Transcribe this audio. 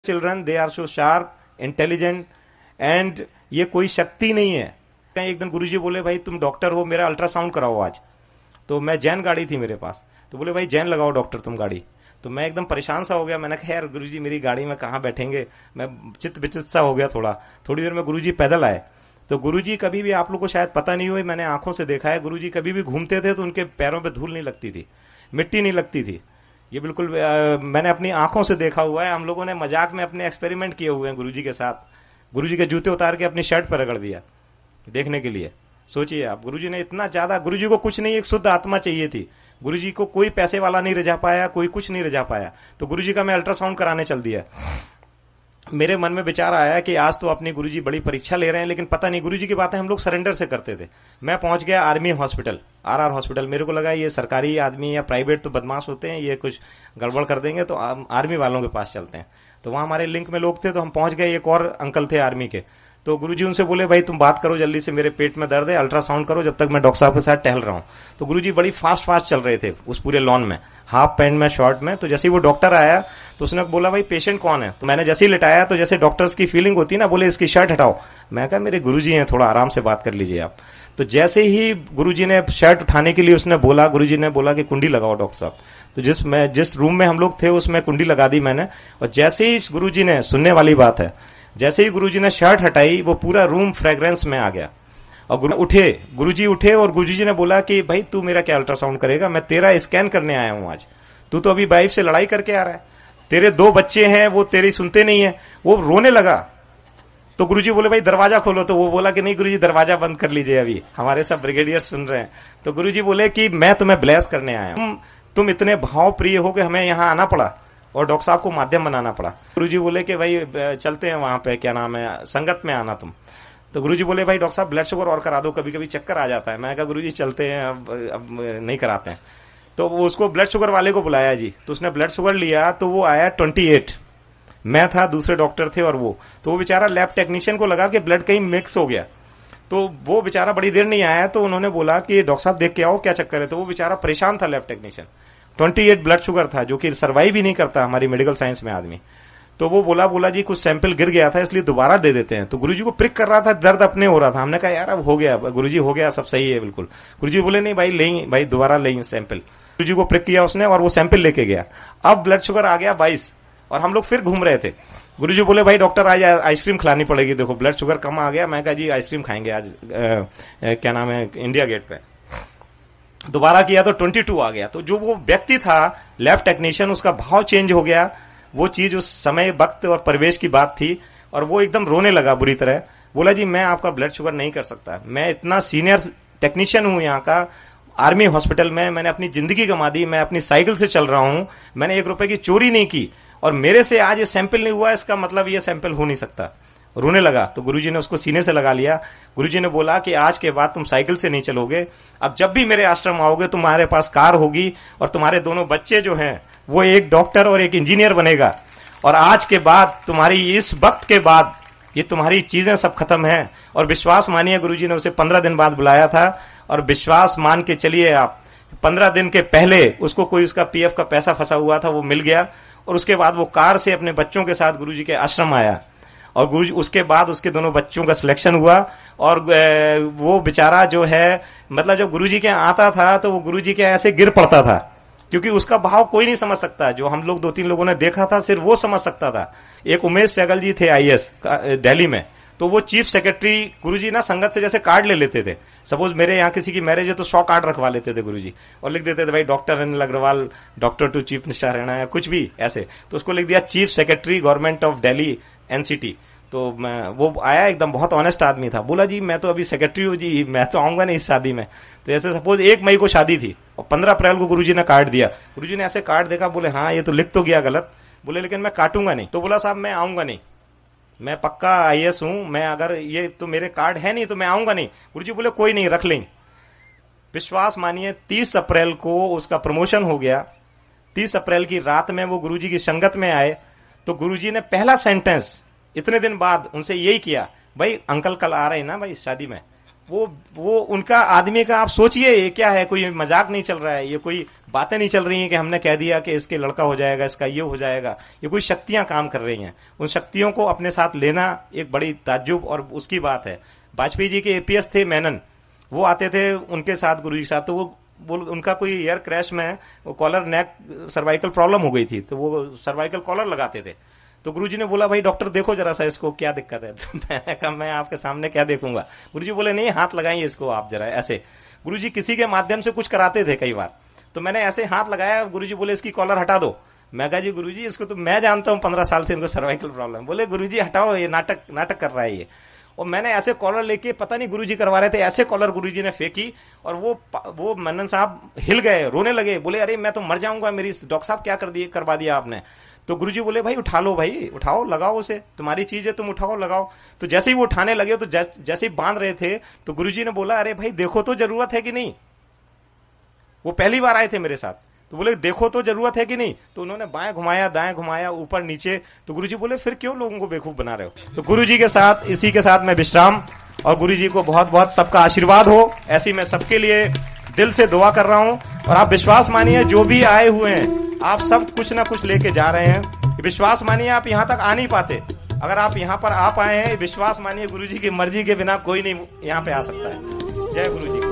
Children they are so sharp intelligent and ये कोई शक्ति नहीं है। एक दिन गुरुजी बोले भाई तुम डॉक्टर हो, मेरा अल्ट्रासाउंड कराओ आज। तो मैं जैन गाड़ी थी मेरे पास, तो बोले भाई जैन लगाओ डॉक्टर तुम गाड़ी। तो मैं एकदम परेशान सा हो गया, मैंने कहा यार गुरुजी मेरी गाड़ी में कहाँ बैठेंगे, मैं चित्त विचित सा हो गया थोड़ा। थोड़ी देर में गुरुजी पैदल आए। तो गुरुजी कभी भी, आप लोग को शायद पता नहीं हो, मैंने आंखों से देखा है, गुरुजी कभी भी घूमते थे तो उनके पैरों पे धूल नहीं लगती थी, मिट्टी नहीं लगती थी। ये बिल्कुल मैंने अपनी आंखों से देखा हुआ है। हम लोगों ने मजाक में अपने एक्सपेरिमेंट किए हुए हैं गुरुजी के साथ। गुरुजी के जूते उतार के अपनी शर्ट पर रगड़ दिया देखने के लिए। सोचिए आप, गुरुजी ने इतना ज्यादा, गुरुजी को कुछ नहीं, एक शुद्ध आत्मा चाहिए थी। गुरुजी को कोई पैसे वाला नहीं रिझा पाया, कोई कुछ नहीं रिझा पाया। तो गुरुजी का मैं अल्ट्रासाउंड कराने चल दिया। मेरे मन में विचार आया कि आज तो अपनी गुरुजी बड़ी परीक्षा ले रहे हैं, लेकिन पता नहीं, गुरुजी की बातें हम लोग सरेंडर से करते थे। मैं पहुंच गया आर्मी हॉस्पिटल, आरआर हॉस्पिटल। मेरे को लगा ये सरकारी आदमी या प्राइवेट तो बदमाश होते हैं, ये कुछ गड़बड़ कर देंगे, तो आर्मी वालों के पास चलते हैं। तो वहां हमारे लिंक में लोग थे, तो हम पहुंच गए। एक और अंकल थे आर्मी के, तो गुरुजी उनसे बोले भाई तुम बात करो जल्दी से, मेरे पेट में दर्द है, अल्ट्रासाउंड करो जब तक मैं डॉक्टर साहब के साथ टहल रहा हूं। तो गुरुजी बड़ी फास्ट फास्ट चल रहे थे उस पूरे लॉन में, हाफ पैंट में, शॉर्ट में। तो जैसे ही वो डॉक्टर आया तो उसने बोला भाई पेशेंट कौन है। तो मैंने जैसे ही लिटाया, तो जैसे डॉक्टर्स की फीलिंग होती है ना, बोले इसकी शर्ट हटाओ। मैं कहा मेरे गुरुजी हैं, थोड़ा आराम से बात कर लीजिए आप। तो जैसे ही गुरुजी ने शर्ट उठाने के लिए उसने बोला, गुरुजी ने बोला कि कुंडी लगाओ डॉक्टर साहब। तो जिस रूम में हम लोग थे उसमें कुंडी लगा दी मैंने। और जैसे ही गुरुजी ने, सुनने वाली बात है, जैसे ही गुरुजी ने शर्ट हटाई, वो पूरा रूम फ्रेग्रेंस में आ गया। और गुरुजी उठे और गुरुजी ने बोला कि भाई तू मेरा क्या अल्ट्रासाउंड करेगा, मैं तेरा स्कैन करने आया हूं आज। तू तो अभी वाइफ से लड़ाई करके आ रहा है, तेरे 2 बच्चे हैं, वो तेरी सुनते नहीं है। वो रोने लगा। तो गुरुजी बोले भाई दरवाजा खोलो। तो वो बोला कि नहीं गुरुजी दरवाजा बंद कर लीजिए, अभी हमारे सब ब्रिगेडियर सुन रहे हैं। तो गुरुजी बोले कि मैं तुम्हें ब्लेस करने आया हूं, तुम इतने भाव प्रिय हो कि हमें यहां आना पड़ा और डॉक्टर साहब को माध्यम बनाना पड़ा। गुरुजी बोले कि भाई चलते हैं वहां पे, क्या नाम है, संगत में आना तुम। तो गुरुजी बोले भाई डॉक्टर साहब ब्लड शुगर और करा दो, कभी कभी चक्कर आ जाता है। मैं कहा गुरुजी चलते हैं, अब नहीं कराते हैं। तो वो उसको ब्लड शुगर वाले को बुलाया जी। तो उसने ब्लड शुगर लिया, तो वो आया 28। मैं था, दूसरे डॉक्टर थे और वो। तो वो बेचारा लैब टेक्नीशियन को लगा कि ब्लड कहीं मिक्स हो गया। तो वो बेचारा बड़ी देर नहीं आया। तो उन्होंने बोला कि डॉक्टर साहब देख के आओ क्या चक्कर है। तो वो बेचारा परेशान था लैब टेक्नीशियन। 28 ब्लड शुगर था, जो कि सर्वाइव ही नहीं करता हमारी मेडिकल साइंस में आदमी। तो वो बोला जी कुछ सैंपल गिर गया था, इसलिए दोबारा दे देते हैं। तो गुरुजी को प्रिक कर रहा था, दर्द अपने हो रहा था। हमने कहा यार अब हो गया गुरुजी, हो गया, सब सही है बिल्कुल। गुरुजी बोले नहीं भाई लेंगे, भाई दोबारा लेंगे सैंपल। गुरुजी को प्रिक किया उसने और वो सैंपल लेके गया। अब ब्लड शुगर आ गया 22 और हम लोग फिर घूम रहे थे। गुरुजी बोले भाई डॉक्टर आज आइसक्रीम खिलानी पड़ेगी, देखो ब्लड शुगर कम आ गया। मैं कहा जी आइसक्रीम खाएंगे आज, क्या नाम है, इंडिया गेट पे। दोबारा किया तो 22 आ गया। तो जो वो व्यक्ति था लैब टेक्नीशियन, उसका भाव चेंज हो गया। वो चीज उस समय, वक्त और परिवेश की बात थी, और वो एकदम रोने लगा बुरी तरह। बोला जी मैं आपका ब्लड शुगर नहीं कर सकता, मैं इतना सीनियर टेक्नीशियन हूं यहाँ का, आर्मी हॉस्पिटल में मैंने अपनी जिंदगी गंवा दी, मैं अपनी साइकिल से चल रहा हूं, मैंने 1 रुपए की चोरी नहीं की, और मेरे से आज ये सैंपल नहीं हुआ, इसका मतलब ये सैंपल हो नहीं सकता। रोने लगा। तो गुरुजी ने उसको सीने से लगा लिया। गुरुजी ने बोला कि आज के बाद तुम साइकिल से नहीं चलोगे, अब जब भी मेरे आश्रम आओगे तुम्हारे पास कार होगी, और तुम्हारे दोनों बच्चे जो हैं वो एक डॉक्टर और एक इंजीनियर बनेगा। और आज के बाद, तुम्हारी इस वक्त के बाद, ये तुम्हारी चीजें सब खत्म है। और विश्वास मानिए, गुरुजी ने उसे 15 दिन बाद बुलाया था, और विश्वास मान के चलिए आप, 15 दिन के पहले उसको कोई उसका पीएफ का पैसा फंसा हुआ था, वो मिल गया। और उसके बाद वो कार से अपने बच्चों के साथ गुरुजी के आश्रम आया। और गुरुजी, उसके बाद उसके दोनों बच्चों का सिलेक्शन हुआ। और वो बेचारा जो है, मतलब जब गुरुजी के आता था तो वो गुरुजी के ऐसे गिर पड़ता था, क्योंकि उसका भाव कोई नहीं समझ सकता। जो हम लोग 2-3 लोगों ने देखा था, सिर्फ वो समझ सकता था। एक उमेश सहगल जी थे आईएएस दिल्ली में, तो वो चीफ सेक्रेटरी, गुरुजी ना संगत से जैसे कार्ड ले लेते थे। सपोज मेरे यहाँ किसी की मैरिज है तो 100 कार्ड रखवा लेते थे गुरुजी, और लिख देते थे भाई doctor Anil Agrawal, doctor to chief minister रहना है, कुछ भी ऐसे। तो उसको लिख दिया chief secretary government of Delhi NCT. तो वो आया, एकदम बहुत ऑनेस्ट आदमी था। बोला जी मैं तो अभी सेक्रेटरी हूँ जी, मैं तो आऊंगा नहीं इस शादी में। तो ऐसे सपोज 1 मई को शादी थी और 15 अप्रैल को गुरुजी ने कार्ड दिया। गुरुजी ने ऐसे कार्ड देखा, बोले हाँ ये तो लिख तो गया गलत, बोले लेकिन मैं काटूंगा नहीं। तो बोला साहब मैं आऊंगा नहीं, मैं पक्का आईएएस हूं, मैं अगर ये तो मेरे कार्ड है नहीं तो मैं आऊंगा नहीं। गुरुजी बोले कोई नहीं, रख लेंगे। विश्वास मानिए 30 अप्रैल को उसका प्रमोशन हो गया। 30 अप्रैल की रात में वो गुरुजी की संगत में आए। तो गुरुजी ने पहला सेंटेंस इतने दिन बाद उनसे यही किया, भाई अंकल कल आ रहे हैं ना भाई शादी में, वो उनका आदमी का आप सोचिए, ये क्या है, कोई मजाक नहीं चल रहा है, ये कोई बातें नहीं चल रही हैं कि हमने कह दिया कि इसके लड़का हो जाएगा, इसका ये हो जाएगा। ये कोई शक्तियां काम कर रही हैं। उन शक्तियों को अपने साथ लेना एक बड़ी ताज्जुब और उसकी बात है। वाजपेयी जी के एपीएस थे मेनन, वो आते थे उनके साथ, गुरु जी के साथ, तो वो उनका कोई एयर क्रैश में वो कॉलर नेक सर्वाइकल प्रॉब्लम हो गई थी, तो वो सर्वाइकल कॉलर लगाते थे। तो गुरुजी ने बोला भाई डॉक्टर देखो जरा सा इसको क्या दिक्कत है। तो मैंने कहा मैं आपके सामने क्या देखूंगा। गुरुजी बोले नहीं, हाथ लगाइए इसको आप जरा ऐसे। गुरुजी किसी के माध्यम से कुछ कराते थे कई बार, तो मैंने ऐसे हाथ लगाया, गुरुजी बोले इसकी कॉलर हटा दो। मैं कहा जी गुरुजी इसको तो मैं जानता हूं 15 साल से इनको सर्वाइकल प्रॉब्लम। बोले गुरुजी हटाओ, ये नाटक कर रहा है ये। और मैंने ऐसे कॉलर लेके, पता नहीं गुरुजी करवा रहे थे, ऐसे कॉलर गुरुजी ने फेंकी और वो मेनन साहब हिल गए, रोने लगे, बोले अरे मैं तो मर जाऊंगा, मेरी डॉक्टर साहब क्या करवा दिया आपने। तो गुरुजी बोले भाई उठा लो, भाई उठाओ, लगाओ उसे, तुम्हारी चीज है, तुम उठाओ लगाओ। तो जैसे ही वो उठाने लगे, तो जैसे ही बांध रहे थे, तो गुरुजी ने बोला अरे भाई देखो तो जरूरत है कि नहीं। वो पहली बार आए थे मेरे साथ, तो बोले देखो तो जरूरत है कि नहीं। तो उन्होंने बाएं घुमाया, दाएं घुमाया, ऊपर नीचे। तो गुरुजी बोले फिर क्यों लोगों को बेवकूफ बना रहे हो। तो गुरुजी के साथ, इसी के साथ मैं विश्राम, और गुरुजी को बहुत बहुत सबका आशीर्वाद हो, ऐसी मैं सबके लिए दिल से दुआ कर रहा हूं। और आप विश्वास मानिए, जो भी आए हुए हैं आप सब कुछ ना कुछ लेके जा रहे हैं। विश्वास मानिए आप यहां तक आ नहीं पाते, अगर आप यहां पर आ पाए हैं, विश्वास मानिए गुरुजी की मर्जी के बिना कोई नहीं यहां पे आ सकता है। जय गुरुजी।